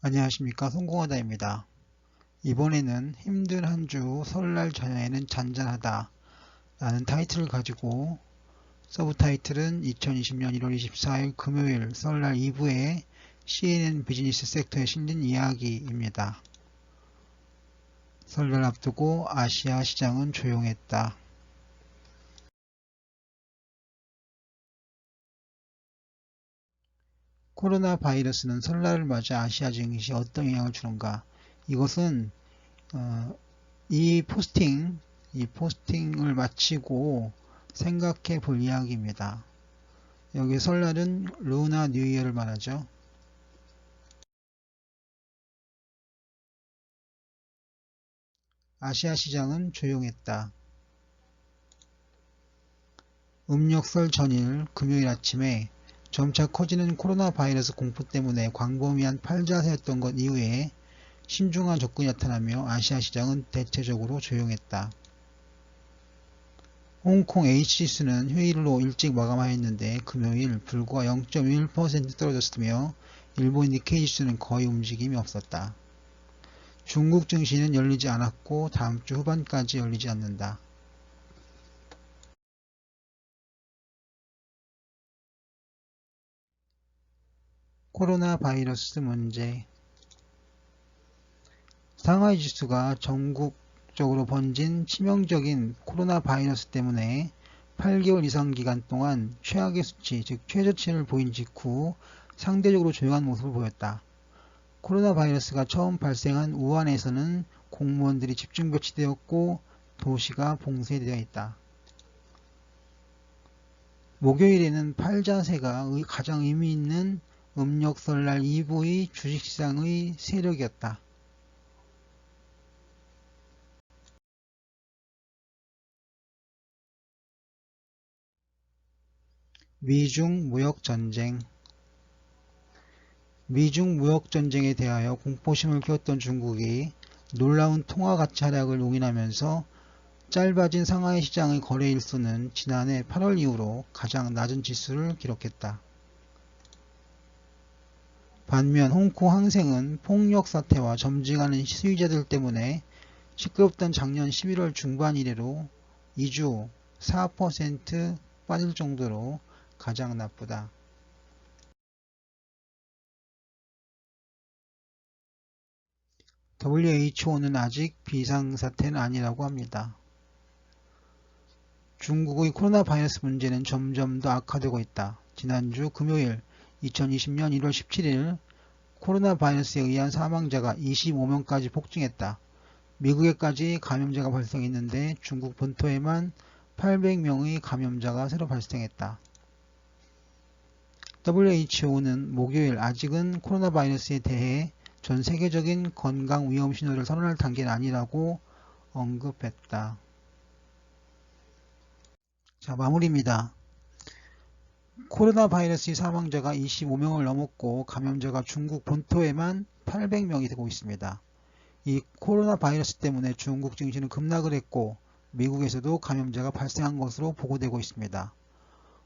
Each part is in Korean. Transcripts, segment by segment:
안녕하십니까, 성공하다입니다. 이번에는 힘든 한 주 설날 전야에는 잔잔하다 라는 타이틀을 가지고 서브 타이틀은 2020년 1월 24일 금요일 설날 2부에 CNN 비즈니스 섹터에 실린 이야기입니다. 설날 앞두고 아시아 시장은 조용했다. 코로나 바이러스는 설날을 맞아 아시아 증시에 어떤 영향을 주는가? 이것은 이 포스팅을 마치고 생각해 볼 이야기입니다. 여기 설날은 루나 뉴 이어를 말하죠. 아시아 시장은 조용했다. 음력설 전일 금요일 아침에 점차 커지는 코로나 바이러스 공포 때문에 광범위한 팔자세였던 것 이후에 신중한 접근이 나타나며 아시아 시장은 대체적으로 조용했다. 홍콩 H지수는 휴일로 일찍 마감하였는데 금요일 불과 0.1% 떨어졌으며 일본 니케이지수는 거의 움직임이 없었다. 중국 증시는 열리지 않았고 다음 주 후반까지 열리지 않는다. 코로나 바이러스 문제. 상하이 지수가 전국적으로 번진 치명적인 코로나 바이러스 때문에 8개월 이상 기간 동안 최악의 수치, 즉 최저치를 보인 직후 상대적으로 조용한 모습을 보였다. 코로나 바이러스가 처음 발생한 우한에서는 공무원들이 집중 배치되었고 도시가 봉쇄되어 있다. 목요일에는 팔자세가 가장 의미 있는 음력설날 2부의 주식시장의 세력이었다. 미중 무역전쟁. 미중 무역전쟁에 대하여 공포심을 키웠던 중국이 놀라운 통화가치 하락을 용인하면서 짧아진 상하이 시장의 거래일수는 지난해 8월 이후로 가장 낮은 지수를 기록했다. 반면 홍콩 항생은 폭력 사태와 점증하는 수의자들 때문에 시끄럽던 작년 11월 중반 이래로 2주 4% 빠질 정도로 가장 나쁘다. WHO는 아직 비상사태는 아니라고 합니다. 중국의 코로나 바이러스 문제는 점점 더 악화되고 있다. 지난주 금요일 2020년 1월 17일 코로나 바이러스에 의한 사망자가 25명까지 폭증했다. 미국에까지 감염자가 발생했는데 중국 본토에만 800명의 감염자가 새로 발생했다. WHO는 목요일 아직은 코로나 바이러스에 대해 전 세계적인 건강 위험 신호를 선언할 단계는 아니라고 언급했다. 자, 마무리입니다. 코로나 바이러스의 사망자가 25명을 넘었고 감염자가 중국 본토에만 800명이 되고 있습니다. 이 코로나 바이러스 때문에 중국 증시는 급락을 했고 미국에서도 감염자가 발생한 것으로 보고되고 있습니다.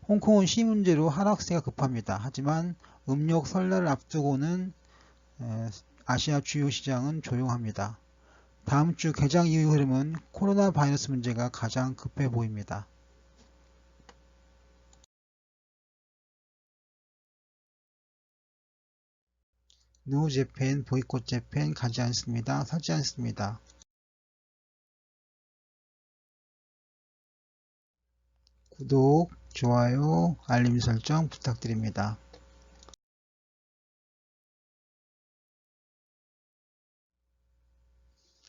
홍콩은 시 문제로 하락세가 급합니다. 하지만 음력 설날을 앞두고는 아시아 주요 시장은 조용합니다. 다음 주 개장 이후 흐름은 코로나 바이러스 문제가 가장 급해 보입니다. 노 재팬, 보이콧 재팬 가지 않습니다. 사지 않습니다. 구독, 좋아요, 알림 설정 부탁드립니다.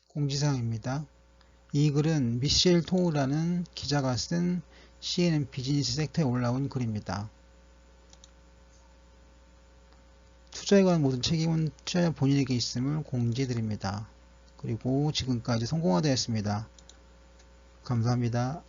공지사항입니다. 이 글은 미셸 토우라는 기자가 쓴 CNN 비즈니스 섹터에 올라온 글입니다. 투자에 관한 모든 책임은 투자자 본인에게 있음을 공지드립니다. 그리고 지금까지 성공하되었습니다. 감사합니다.